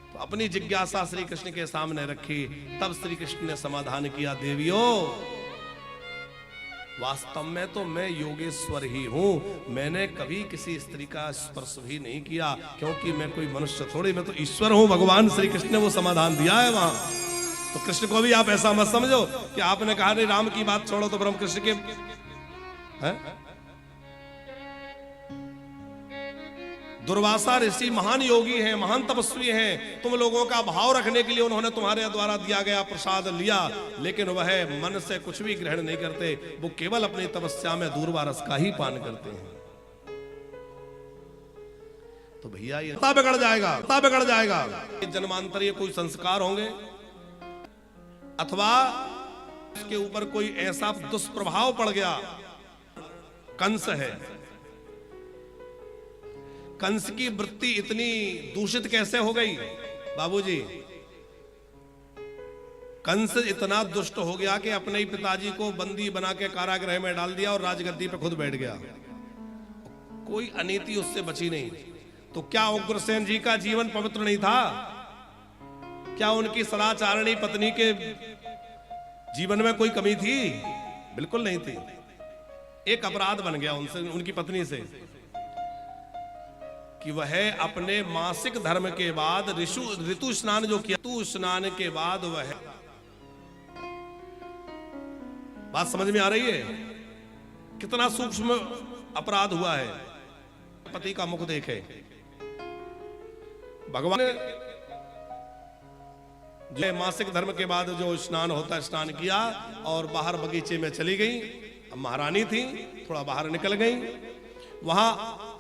तो अपनी जिज्ञासा श्री कृष्ण के सामने रखी, तब श्री कृष्ण ने समाधान किया, देवियों वास्तव में तो मैं योगेश्वर ही हूं, मैंने कभी किसी स्त्री का स्पर्श भी नहीं किया, क्योंकि मैं कोई मनुष्य थोड़ी, मैं तो ईश्वर हूं। भगवान श्री कृष्ण ने वो समाधान दिया है वहां। तो कृष्ण को भी आप ऐसा मत समझो कि आपने कहा नहीं राम की बात छोड़ो तो ब्रह्म कृष्ण के है? दुर्वासा ऋषि महान योगी हैं, महान तपस्वी हैं, तुम लोगों का भाव रखने के लिए उन्होंने तुम्हारे द्वारा दिया गया प्रसाद लिया, लेकिन वह मन से कुछ भी ग्रहण नहीं करते, वो केवल अपनी तपस्या में दूर्वा रस का ही पान करते हैं। तो भैया ये बिगड़ जाएगा, बिगड़ जाएगा। जन्मांतरीय कोई संस्कार होंगे अथवा उसके ऊपर कोई ऐसा दुष्प्रभाव पड़ गया। कंस है, कंस की वृत्ति इतनी दूषित कैसे हो गई बाबूजी? कंस इतना दुष्ट हो गया कि अपने ही पिताजी को बंदी बना के कारागृह में डाल दिया और राजगद्दी पे खुद बैठ गया, कोई अनीति उससे बची नहीं। तो क्या उग्रसेन जी का जीवन पवित्र नहीं था? क्या उनकी सदाचारिणी पत्नी के जीवन में कोई कमी थी? बिल्कुल नहीं थी। एक अपराध बन गया उनसे, उनकी पत्नी से, कि वह अपने मासिक धर्म के बाद ऋतु स्नान जो किया, ऋतु स्नान के बाद वह, बात समझ में आ रही है? कितना सूक्ष्म अपराध हुआ है। पति का मुख देखे, भगवान जो मासिक धर्म के बाद जो स्नान होता है स्नान किया और बाहर बगीचे में चली गई। अब महारानी थी, थोड़ा बाहर निकल गई, वहां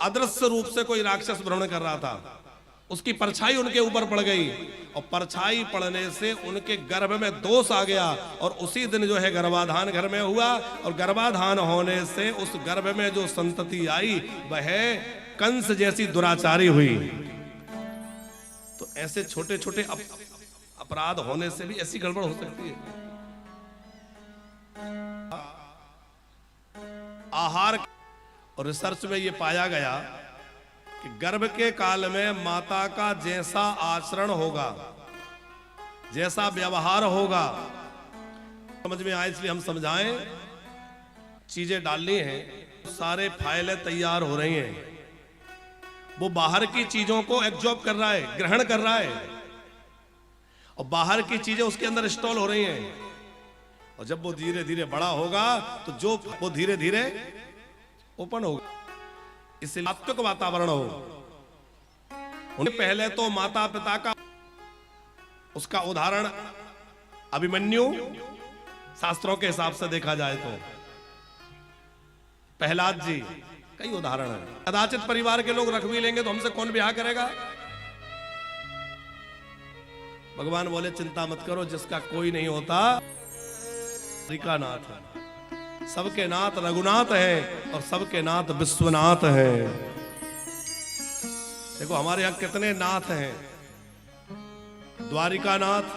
अदृश्य रूप से कोई राक्षस भ्रमण कर रहा था, उसकी परछाई उनके ऊपर पड़ गई और परछाई पड़ने से उनके गर्भ में दोष आ गया और उसी दिन जो है गर्भाधान घर में हुआ और गर्भाधान होने से उस गर्भ में जो संतति आई वह कंस जैसी दुराचारी हुई। तो ऐसे छोटे छोटे अपराध होने से भी ऐसी गड़बड़ हो सकती है। आहार और रिसर्च में यह पाया गया कि गर्भ के काल में माता का जैसा आचरण होगा, जैसा व्यवहार होगा, समझ में आए इसलिए हम समझाएं। चीजें डालनी हैं, सारे फाइलें तैयार हो रही हैं, वो बाहर की चीजों को एब्जॉर्ब कर रहा है, ग्रहण कर रहा है और बाहर की चीजें उसके अंदर इंस्टॉल हो रही हैं। और जब वो धीरे धीरे बड़ा होगा तो जो वो धीरे धीरे ओपन होगा। इसलिए आत्मिक वातावरण हो। उन्हें पहले तो माता पिता का उसका उदाहरण अभिमन्यु, शास्त्रों के हिसाब से देखा जाए तो प्रहलाद जी, कई उदाहरण है। कदाचित परिवार के लोग रख भी लेंगे तो हमसे कौन ब्याह करेगा। भगवान बोले चिंता मत करो, जिसका कोई नहीं होता का नाथ है। सबके नाथ रघुनाथ है और सबके नाथ विश्वनाथ है। देखो हमारे यहां कितने नाथ हैं। द्वारिका नाथ,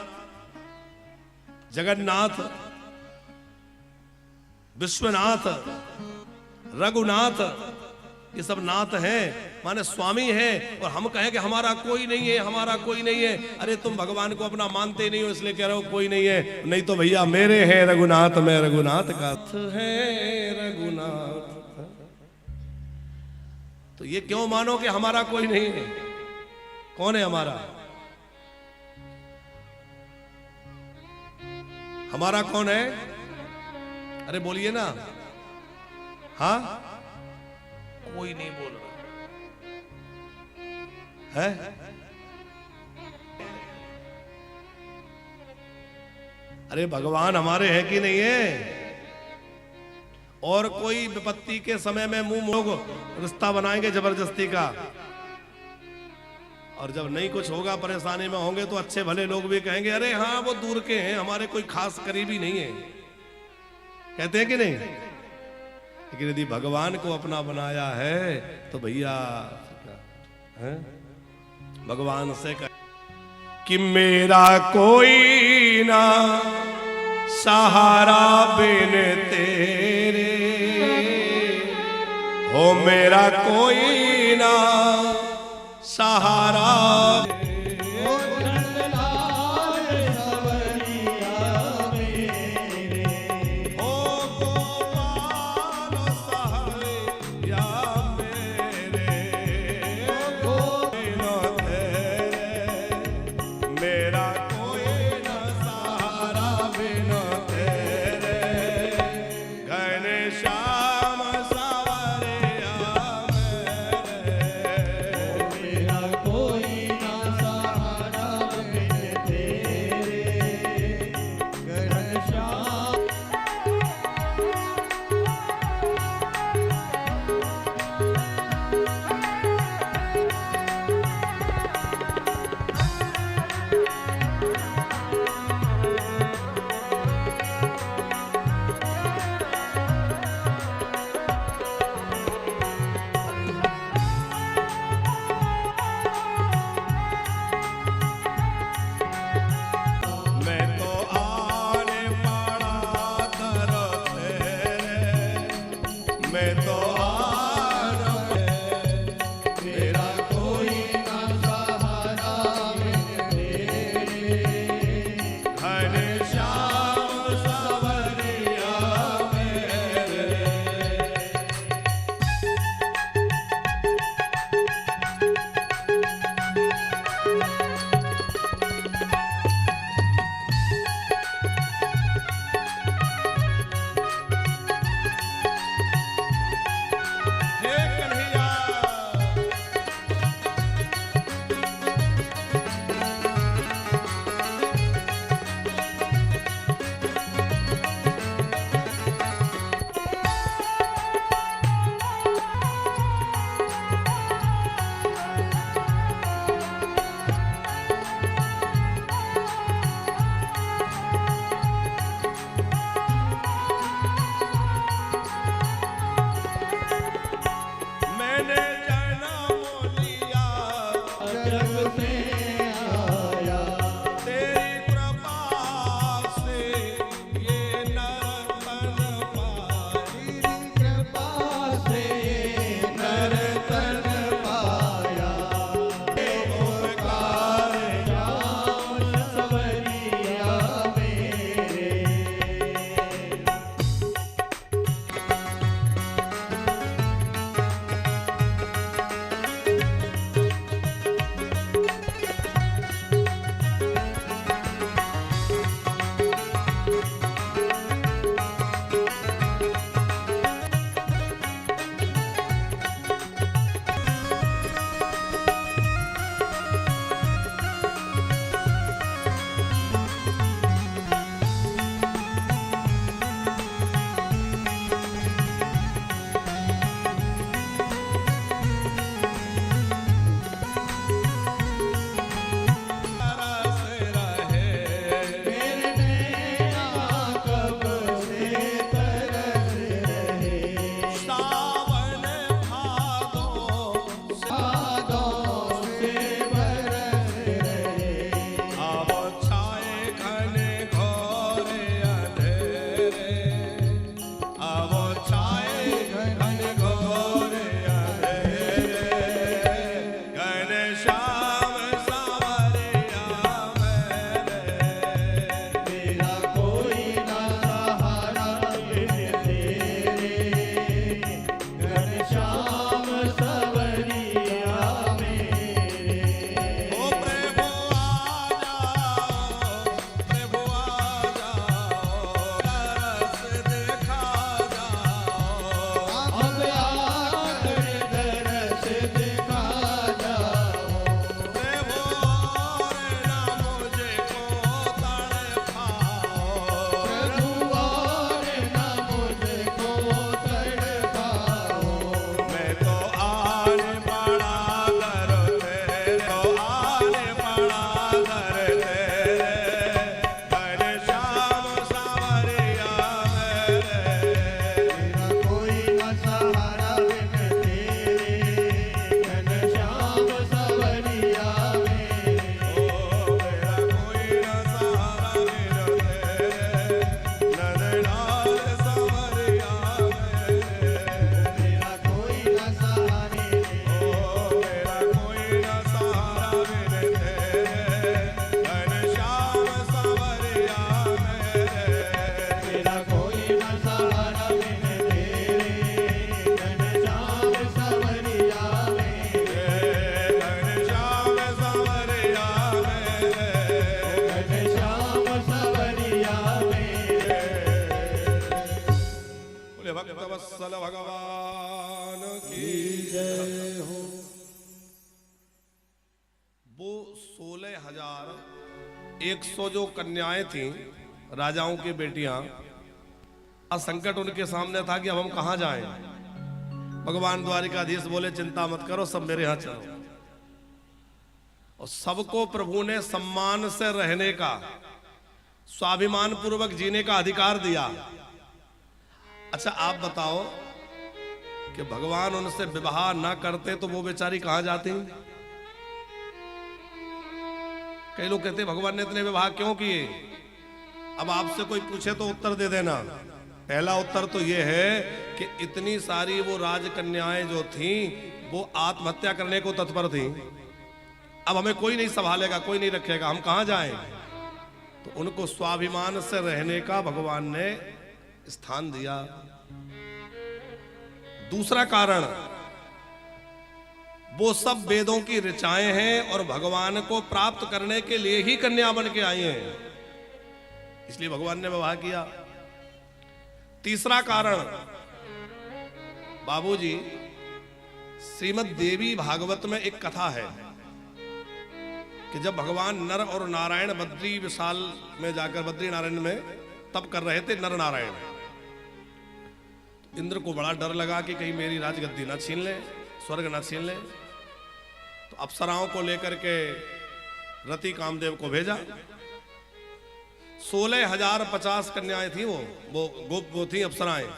जगन्नाथ, विश्वनाथ, रघुनाथ, ये सब नाथ हैं, माने स्वामी हैं। और हम कहें कि हमारा कोई नहीं है, हमारा कोई नहीं है। अरे तुम भगवान को अपना मानते ही नहीं हो, इसलिए कह रहे हो कोई नहीं है। नहीं तो भैया मेरे हैं रघुनाथ, मैं रघुनाथ का है रघुनाथ। तो ये क्यों मानो कि हमारा कोई नहीं है? कौन है हमारा? हमारा कौन है? अरे बोलिए ना। हाँ, कोई नहीं बोल रहा है। अरे भगवान हमारे हैं कि नहीं है? और कोई विपत्ति के समय में मुंह लोग रिश्ता बनाएंगे जबरदस्ती का, और जब नहीं कुछ होगा, परेशानी में होंगे, तो अच्छे भले लोग भी कहेंगे अरे हाँ वो दूर के हैं, हमारे कोई खास करीबी नहीं है। कहते हैं कि नहीं? लेकिन यदि भगवान को अपना बनाया है तो भैया है? भगवान से कह कि मेरा कोई ना सहारा बिन तेरे, हो मेरा कोई ना सहारा। रे आवो छाए घन घोर अंधेरे घन श्याम सावरिया मेरे मेरा कोई ना सहारा बिन तेरे घनश्याम सवरिया मेरे ओ प्रभु आ जाओ प्रभु आ जाओ तरस दिखा जाओ अब आकर दरस दिखा जाओ प्रभु और ना मुझको तड़पाओ प्रभु और न मुझको तड़पाओ मैं तो आन पड़ा दर तेरे तो आन पड़ा दर तेरे घन श्याम सावरिया मेरे मेरा कोई न सहारा बिन तेरे घनश्याम सवरिया मेरे ओ मेरा कोई न सहारा बिन तेरे नरनाल सावरिया मेरे मेरा कोई न सहारे ओ मेरा कोई न सहारा बिन तेरे घन श्याम सावरिया मेरे मेरा कोई न सहारा बिन तेरे घनश्याम सवरिया मेरे घनश्याम सावरिया मेरे घनश्याम सवरिया मेरे बोले भक्त वत्सल भगवान की जय हो वो 16,100 जो कन्याएं थीं राजाओं की बेटियां, आज संकट उनके सामने था कि अब हम कहां जाएं। भगवान द्वारिकाधीश बोले चिंता मत करो, सब मेरे यहां चलो। और सबको प्रभु ने सम्मान से रहने का, स्वाभिमान पूर्वक जीने का अधिकार दिया। अच्छा आप बताओ कि भगवान उनसे विवाह ना करते तो वो बेचारी कहां जाती? कई लोग कहते भगवान ने इतने विवाह क्यों किए। अब आपसे कोई पूछे तो उत्तर दे देना। पहला उत्तर तो ये है कि इतनी सारी वो राजकन्याएं जो थीं वो आत्महत्या करने को तत्पर थीं। अब हमें कोई नहीं संभालेगा, कोई नहीं रखेगा, हम कहां जाएं। तो उनको स्वाभिमान से रहने का भगवान ने स्थान दिया। दूसरा कारण, वो सब वेदों की ऋचाएं हैं और भगवान को प्राप्त करने के लिए ही कन्या बन के आई हैं, इसलिए भगवान ने विवाह किया। तीसरा कारण, बाबूजी श्रीमद् देवी भागवत में एक कथा है कि जब भगवान नर और नारायण बद्री विशाल में जाकर बद्री नारायण में तप कर रहे थे, नर नारायण, इंद्र को बड़ा डर लगा कि कहीं मेरी राजगद्दी ना छीन ले, स्वर्ग ना छीन ले। तो अप्सराओं को लेकर के रति कामदेव को भेजा। 16,050 कन्याएं थी वो थी अप्सराएं।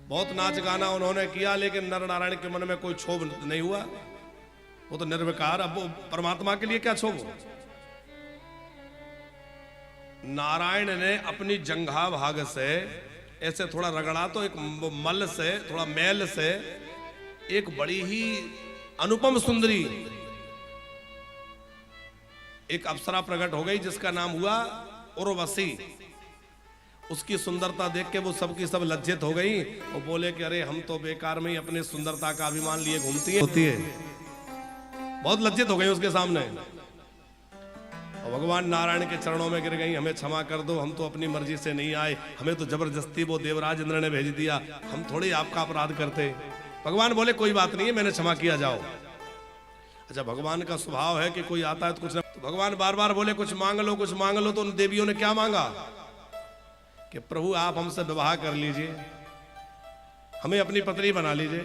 बहुत नाच गाना उन्होंने किया, लेकिन नर नारायण के मन में कोई क्षोभ नहीं हुआ। वो तो निर्विकार, अब वो परमात्मा के लिए क्या क्षोभ हो। नारायण ने अपनी जंघा भाग से ऐसे थोड़ा रगड़ा तो एक मल से, थोड़ा मैल से एक बड़ी ही अनुपम सुंदरी एक अप्सरा प्रकट हो गई, जिसका नाम हुआ उर्वशी। उसकी सुंदरता देख के वो सबकी सब लज्जित हो गई और बोले कि अरे हम तो बेकार में ही अपने सुंदरता का अभिमान लिए घूमती होती है। बहुत लज्जित हो गई उसके सामने और भगवान नारायण के चरणों में गिर गई, हमें क्षमा कर दो, हम तो अपनी मर्जी से नहीं आए, हमें तो जबरदस्ती वो देवराज इंद्र ने भेज दिया, हम थोड़ी आपका अपराध करते। भगवान बोले कोई बात नहीं है, मैंने क्षमा किया, जाओ। अच्छा भगवान का स्वभाव है कि कोई आता है तो कुछ, तो भगवान बार बार बोले कुछ मांग लो, कुछ मांग लो। तो उन देवियों ने क्या मांगा कि प्रभु आप हमसे विवाह कर लीजिए, हमें अपनी पत्नी बना लीजिए,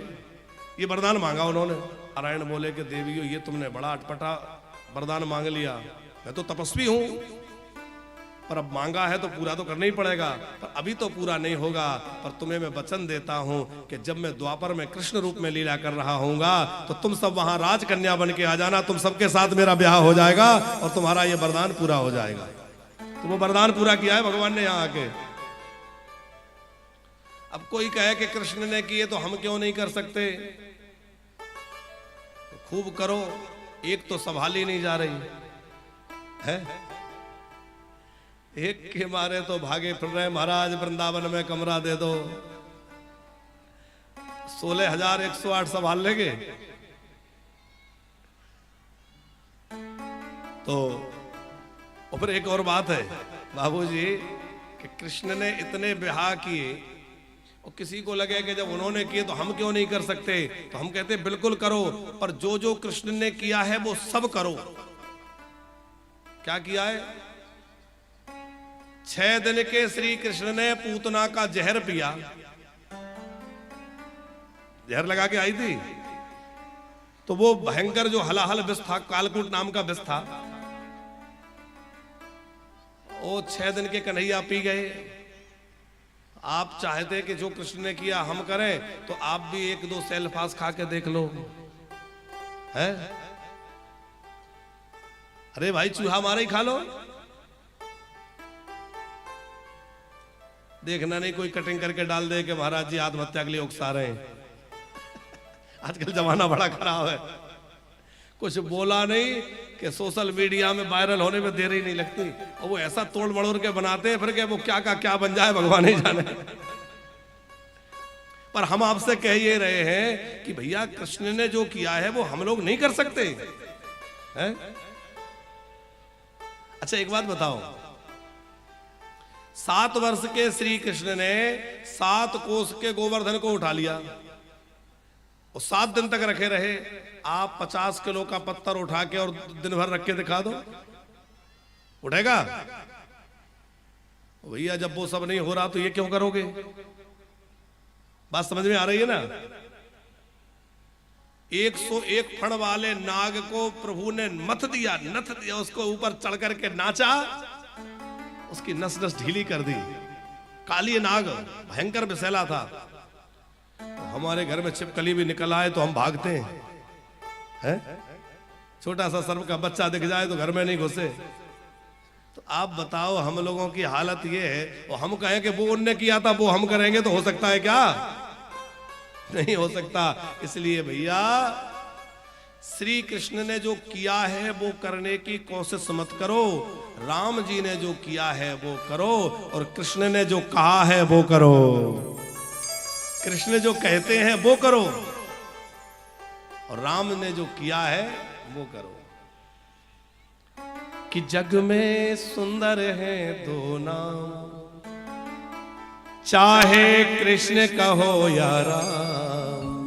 ये वरदान मांगा उन्होंने। नारायण बोले कि देवियों ये तुमने बड़ा अटपटा वरदान मांग लिया, मैं तो तपस्वी हूं, पर अब मांगा है तो पूरा तो करना ही पड़ेगा, पर अभी तो पूरा नहीं होगा। पर तुम्हें मैं वचन देता हूं कि जब मैं द्वापर में कृष्ण रूप में लीला कर रहा हूंगा तो तुम सब वहां राजकन्या बन के आ जाना, तुम सबके साथ मेरा ब्याह हो जाएगा और तुम्हारा ये वरदान पूरा हो जाएगा। तो वो वरदान पूरा किया है भगवान ने यहाँ आके। अब कोई कहे कि कृष्ण ने किए तो हम क्यों नहीं कर सकते, तो खूब करो, एक तो संभाली नहीं जा रही है, एक के मारे तो भागे फिर रहे, महाराज वृंदावन में कमरा दे दो, 16,108 संभाल लेंगे। तो और एक और बात है बाबूजी कि कृष्ण ने इतने ब्याह किए और किसी को लगे कि जब उन्होंने किए तो हम क्यों नहीं कर सकते, तो हम कहते बिल्कुल करो, पर जो जो कृष्ण ने किया है वो सब करो। क्या किया है? 6 दिन के श्री कृष्ण ने पूतना का जहर पिया, जहर लगा के आई थी, तो वो भयंकर जो हलाहल विष था, कालकूट नाम का विष था, वो 6 दिन के कन्हैया पी गए। आप चाहते कि जो कृष्ण ने किया हम करें, तो आप भी 1-2 सेल्फास खा के देख लो, है? अरे भाई चूहा मारा ही खा लो, देखना नहीं कोई कटिंग करके डाल दे कि महाराज जी आत्महत्या के लिए उकसा रहे हैं। आजकल जमाना बड़ा खराब है, कुछ बोला नहीं कि सोशल मीडिया में वायरल होने में देर ही नहीं लगती, और वो ऐसा तोड़ मड़ोड़ के बनाते हैं फिर के वो क्या का क्या बन जाए भगवान ही जाने। पर हम आपसे कह ये रहे हैं कि भैया कृष्ण ने जो किया है वो हम लोग नहीं कर सकते हैं? अच्छा एक बात बताओ, 7 वर्ष के श्री कृष्ण ने 7 कोस के गोवर्धन को उठा लिया और 7 दिन तक रखे रहे। आप 50 किलो का पत्थर उठा के और दिन भर रख के दिखा दो, उठेगा? भैया जब वो सब नहीं हो रहा तो ये क्यों करोगे? बात समझ में आ रही है ना? 101 फण वाले नाग को प्रभु ने नथ दिया, उसको ऊपर चढ़ करके नाचा, उसकी नस नस ढीली कर दी। काली नाग भयंकर विषैला था, तो हमारे घर में छिपकली भी निकल आए तो हम भागते हैं, छोटा सा सर्प का बच्चा दिख जाए तो घर में नहीं घुसे। तो आप बताओ हम लोगों की हालत ये है, और हम कहें कि वो उनने किया था वो हम करेंगे, तो हो सकता है क्या? नहीं हो सकता। इसलिए भैया श्री कृष्ण ने जो किया है वो करने की कोशिश मत करो, राम जी ने जो किया है वो करो, और कृष्ण ने जो कहा है वो करो, कृष्ण जो कहते हैं वो करो, और राम ने जो किया है वो करो। कि जग में सुंदर है 2 नाम, चाहे कृष्ण कहो या राम,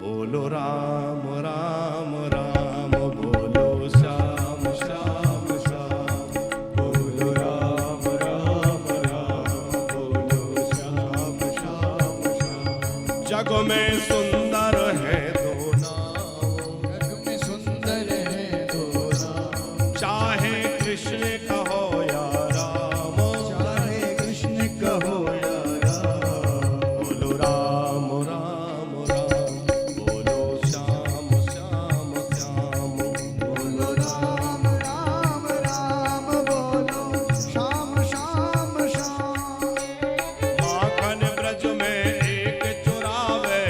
बोलो राम राम राम, बोलो श्याम श्याम श्याम, बोलो राम राम राम, बोलो श्याम श्याम श्याम। जग में सुंदर है 2 नाम, जग में सुंदर है 2 नाम, चाहे कृष्ण कहो या राम, चाहे कृष्ण कहो या राम, बोलो राम राम राम, बोलो श्याम श्याम श्याम, बोलो राम राम राम, बोलो श्याम श्याम श्याम। माखन ब्रज में एक चुरावे,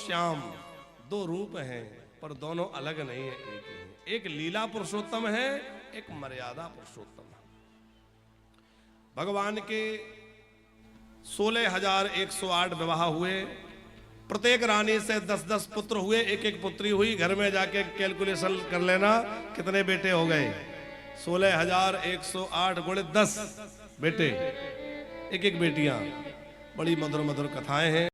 श्याम, दो रूप हैं पर दोनों अलग नहीं है, एक ही है। एक लीला पुरुषोत्तम है, एक मर्यादा पुरुषोत्तम है। भगवान के 16,108 विवाह हुए, प्रत्येक रानी से 10-10 पुत्र हुए, एक एक पुत्री हुई। घर में जाके कैलकुलेशन कर लेना कितने बेटे हो गए। 16,108 गुणे 10 बेटे, एक एक बेटियां। बड़ी मधुर मधुर कथाएं हैं।